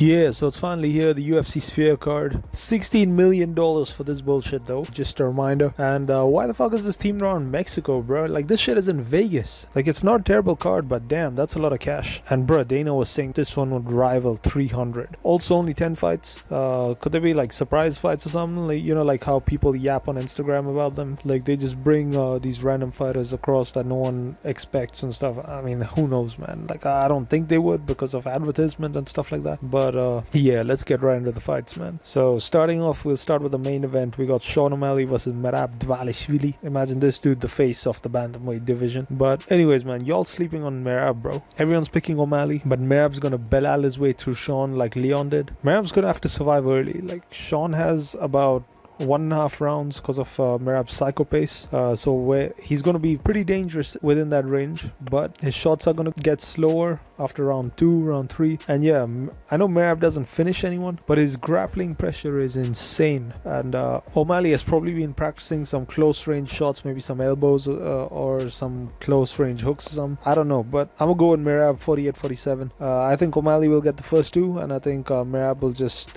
Yeah, so it's finally here, the UFC Sphere card. $16 million for this bullshit though, just a reminder. And why the fuck is this team around Mexico, bro? Like, this shit is in Vegas. Like, it's not a terrible card, but damn, that's a lot of cash. And bro, Dana was saying this one would rival 300. Also only 10 fights. Could there be like surprise fights or something? Like, you know, like how people yap on Instagram about them? Like, they just bring these random fighters across that no one expects and stuff. I mean, who knows, man? Like, I don't think they would because of advertisement and stuff like that. But yeah, let's get right into the fights, man. So starting off, we'll start with the main event. We got Sean O'Malley versus Merab Dvalishvili. Imagine this dude, the face of the bantamweight division. But anyways, man, y'all sleeping on Merab, bro. Everyone's picking O'Malley, but Merab's gonna Belal his way through Sean like Leon did. Merab's gonna have to survive early. Like, Sean has about 1.5 rounds because of Merab's psycho pace, so where he's going to be pretty dangerous within that range, but his shots are going to get slower after round 2, round 3. And yeah, I know Merab doesn't finish anyone, but his grappling pressure is insane. And O'Malley has probably been practicing some close range shots, maybe some elbows or some close range hooks or something. I don't know, but I'm gonna go with Merab 48-47. I think O'Malley will get the first 2, and I think Merab will just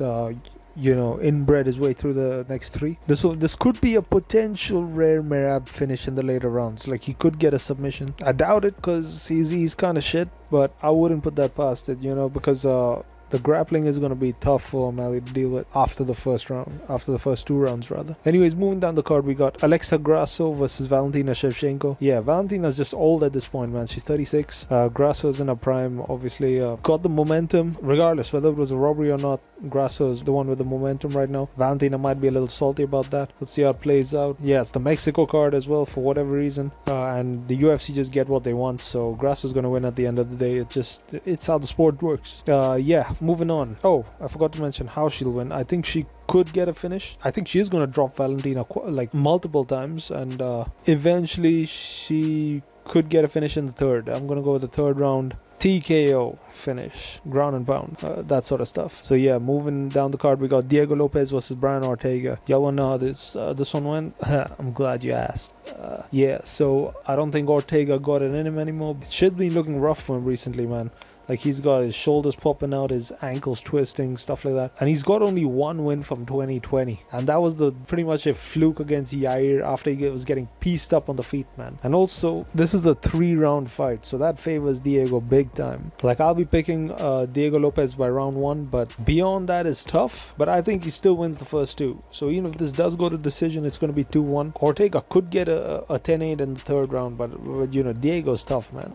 you know, inbred his way through the next 3. This could be a potential rare Merab finish in the later rounds. Like, he could get a submission. I doubt it because he's kind of shit, but I wouldn't put that past it, you know, because the grappling is going to be tough for O'Malley to deal with after the first 2 rounds rather. Anyways, moving down the card, we got Alexa Grasso versus Valentina Shevchenko. Yeah, Valentina's just old at this point, man. She's 36. Grasso is in her prime, obviously. Got the momentum, regardless whether it was a robbery or not. Grasso is the one with the momentum right now. Valentina might be a little salty about that. Let's see how it plays out. Yeah, it's the Mexico card as well for whatever reason. And the UFC just get what they want, so Grasso's going to win at the end of the day. It's how the sport works. Yeah. Moving on. Oh, I forgot to mention how she'll win. I think she could get a finish. I think she is going to drop Valentina like multiple times, and eventually she could get a finish in the 3rd. I'm going to go with the 3rd round TKO finish, ground and pound, that sort of stuff. So yeah, moving down the card, we got Diego Lopes versus Brian Ortega. Y'all wanna know how this one went? I'm glad you asked. Yeah, so I don't think Ortega got it in him anymore. Shit been looking rough for him recently, man. Like, he's got his shoulders popping out, his ankles twisting, stuff like that. And he's got only 1 win from 2020. And that was pretty much a fluke against Yair after he was getting pieced up on the feet, man. And also, this is a 3-round fight, so that favors Diego big time. Like, I'll be picking Diego Lopes by round 1, but beyond that is tough. But I think he still wins the first 2. So even if this does go to decision, it's going to be 2-1. Ortega could get a 10-8 in the 3rd round, but you know, Diego's tough, man.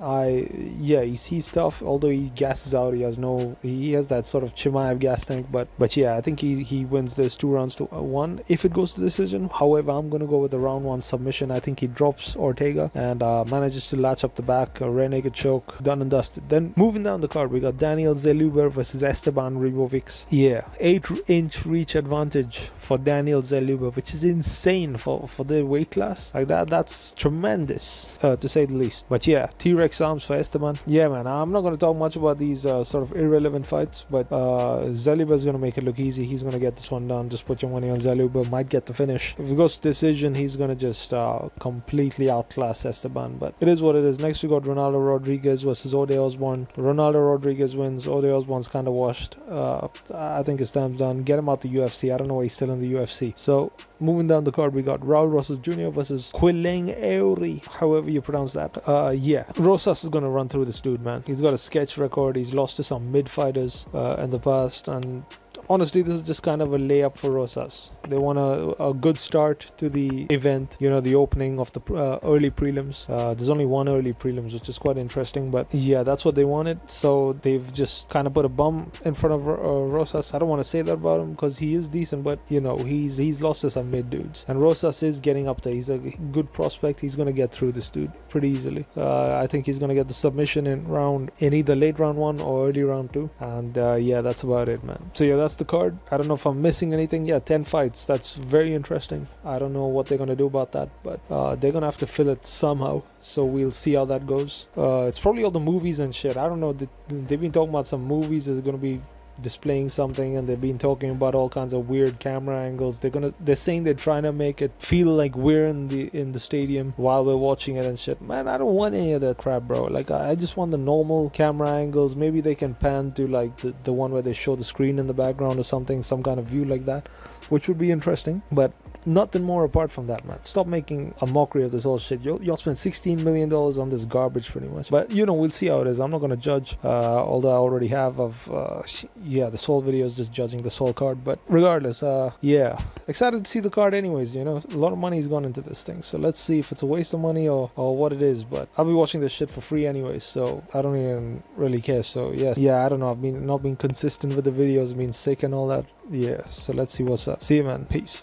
Yeah, he's tough, although he gasses out. He has that sort of Chimaev gas tank, but yeah, I think he wins this 2 rounds to 1 if it goes to decision. However, I'm gonna go with the round 1 submission. I think he drops Ortega and manages to latch up the back, a rear naked choke, done and dusted. Then moving down the card, we got Daniel Zellhuber versus Esteban Ribovics. Yeah, 8-inch reach advantage for Daniel Zellhuber, which is insane for the weight class. Like, that's tremendous, to say the least. But yeah, T-Rex arms for Esteban. Yeah, man, I'm not gonna talk much about these sort of irrelevant fights, but Zellhuber is going to make it look easy. He's going to get this one done. Just put your money on Zellhuber. Might get the finish. If it goes to decision, he's going to just completely outclass Esteban, but it is what it is. Next we got Ronaldo Rodriguez versus Ode Osbourne. Ronaldo Rodriguez wins. Ode Osbourne's kind of washed. I think his time's done. Get him out the UFC. I don't know why he's still in the UFC. So moving down the card, we got Raul Rosas Jr. versus Qileng Aori, however you pronounce that. Yeah, Rosas is going to run through this dude, man. He's got a sketch record. He's lost to some mid fighters in the past, and honestly, this is just kind of a layup for Rosas. They want a good start to the event, you know, the opening of the early prelims. There's only 1 early prelims, which is quite interesting, but yeah, that's what they wanted. So they've just kind of put a bum in front of Rosas. I don't want to say that about him because he is decent, but you know, he's lost to some mid dudes, and Rosas is getting up there. He's a good prospect. He's going to get through this dude pretty easily. I think he's going to get the submission in either late round 1 or early round 2, and yeah, that's about it, man. So yeah, that's the card. I don't know if I'm missing anything. Yeah, 10 fights. That's very interesting. I don't know what they're going to do about that, but they're going to have to fill it somehow. So we'll see how that goes. It's probably all the movies and shit. I don't know. They've been talking about some movies. There's going to be displaying something, and they've been talking about all kinds of weird camera angles. They're saying they're trying to make it feel like we're in the stadium while we're watching it and shit. Man, I don't want any of that crap, bro. Like, I just want the normal camera angles. Maybe they can pan to like the one where they show the screen in the background or something, some kind of view like that, which would be interesting. But nothing more apart from that, man. Stop making a mockery of this whole shit. Y'all spent $16 million on this garbage pretty much. But you know, we'll see how it is. I'm not gonna judge, although I already have of this whole video is just judging this whole card. But regardless, yeah, excited to see the card anyways. You know, a lot of money has gone into this thing, so let's see if it's a waste of money or what it is. But I'll be watching this shit for free anyways, so I don't even really care. So yeah, I don't know, I've been not being consistent with the videos, been sick and all that. Yeah, so let's see what's up. See you, man. Peace.